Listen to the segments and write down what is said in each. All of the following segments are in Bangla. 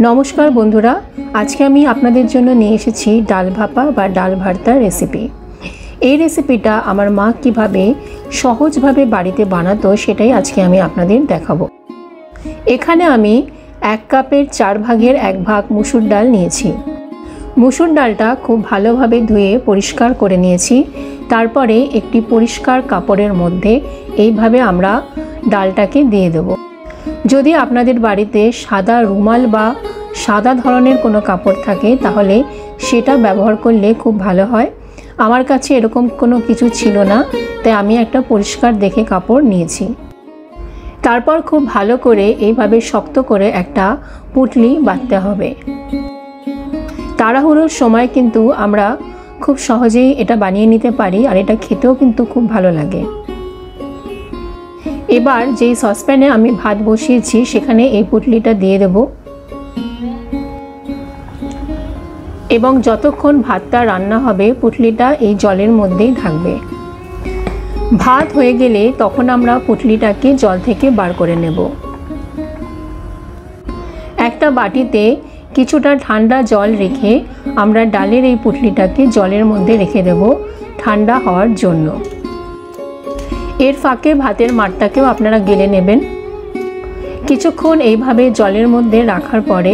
नमस्कार बंधुरा, आज के आमी आपनादेर जोन्नो निये एसेछि डाल भापा बा डाल भर्तार रेसिपि। এই রেসিপিটা আমার মা কিভাবে সহজভাবে বাড়িতে বানাতো সেটাই আজকে আমি আপনাদের দেখাবো। এখানে আমি 1 কাপের 4 ভাগের 1 ভাগ মুসুর ডাল নিয়েছি। মুসুর ডালটা খুব ভালোভাবে ধুয়ে পরিষ্কার করে নিয়েছি। তারপরে একটি পরিষ্কার কাপড়ের মধ্যে এইভাবে আমরা ডালটাকে দিয়ে দেব। যদি আপনাদের বাড়িতে সাদা রুমাল বা সাদা ধরনের কোনো কাপড় থাকে তাহলে সেটা ব্যবহার করলে খুব ভালো হয়। আমার কাছে এরকম কোনো কিছু ছিল না, তাই আমি একটা পরিষ্কার দেখে কাপড় নিয়েছি। তারপর খুব ভালো করে এইভাবে শক্ত করে একটা পুঁটলি বাঁধতে হবে। তাড়াহুড়োর সময় কিন্তু আমরা খুব সহজেই এটা বানিয়ে নিতে পারি, আর এটা খেতেও কিন্তু খুব ভালো লাগে। এবার যেই সসপ্যানে আমি ভাত বসিয়েছি সেখানে এই পুঁটলিটা দিয়ে দেব এবং যতক্ষণ ভাতটা রান্না হবে পুঁটলিটা এই জলের মধ্যেই থাকবে। ভাত হয়ে গেলে তখন আমরা পুঁটলিটাকে জল থেকে বার করে নেব। একটা বাটিতে কিছুটা ঠান্ডা জল রেখে আমরা ডালের এই পুঁটলিটাকে জলের মধ্যে রেখে দেব ঠান্ডা হওয়ার জন্য। এর ফাঁকে ভাতের মাঠটাকেও আপনারা গেলে নেবেন। কিছুক্ষণ এইভাবে জলের মধ্যে রাখার পরে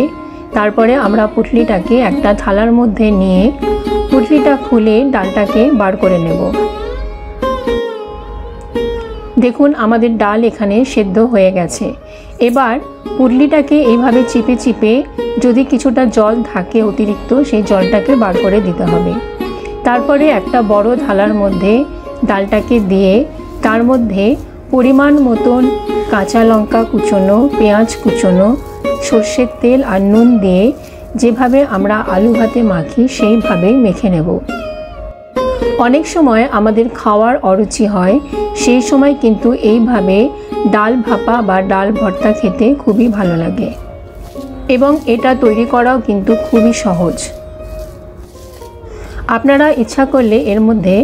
তারপরে আমরা পুঁটলিটাকে একটা থালার মধ্যে নিয়ে পুঁটলিটা খুলে ডালটাকে বার করে নেব। দেখুন আমাদের ডাল এখানে সেদ্ধ হয়ে গেছে। এবার পুঁটলিটাকে এইভাবে চিপে চিপে যদি কিছুটা জল থাকে অতিরিক্ত সেই জলটাকে বার করে দিতে হবে। তারপরে একটা বড় থালার মধ্যে ডালটাকে দিয়ে তার মধ্যে পরিমাণ মতন কাঁচা লঙ্কা কুচোনো, পেঁয়াজ কুচোনো, সর্ষের তেল আর নুন দিয়ে যেভাবে আমরা আলু ভাতে মাখি সেইভাবে মেখে নেব। অনেক সময় আমাদের খাওয়ার অরুচি হয়, সেই সময় কিন্তু এইভাবে ডাল ভাপা বা ডাল ভর্তা খেতে খুবই ভালো লাগে এবং এটা তৈরি করাও কিন্তু খুবই সহজ। আপনারা ইচ্ছা করলে এর মধ্যে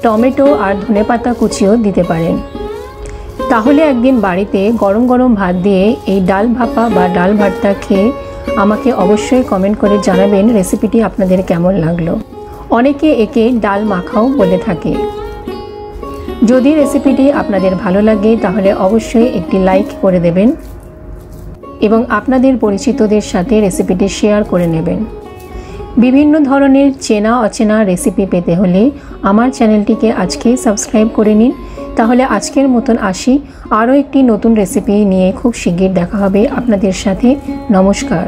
টমেটো আর ধনেপাতা কুচিও দিতে পারেন। তাহলে একদিন বাড়িতে গরম গরম ভাত দিয়ে এই ডাল ভাপা বা ডাল ভর্তা খেয়ে আমাকে অবশ্যই কমেন্ট করে জানাবেন রেসিপিটি আপনাদের কেমন লাগলো। অনেকে একে ডাল মাখাও বলে থাকে। যদি রেসিপিটি আপনাদের ভালো লাগে তাহলে অবশ্যই একটি লাইক করে দেবেন এবং আপনাদের পরিচিতদের সাথে রেসিপিটি শেয়ার করে নেবেন। বিভিন্ন ধরনের চেনা অচেনা রেসিপি পেতে হলে আমার চ্যানেলটিকে আজকেই সাবস্ক্রাইব করে নিন। তাহলে আজকের মতন আসি, আরও একটি নতুন রেসিপি নিয়ে খুব শিগগির দেখা হবে আপনাদের সাথে। নমস্কার।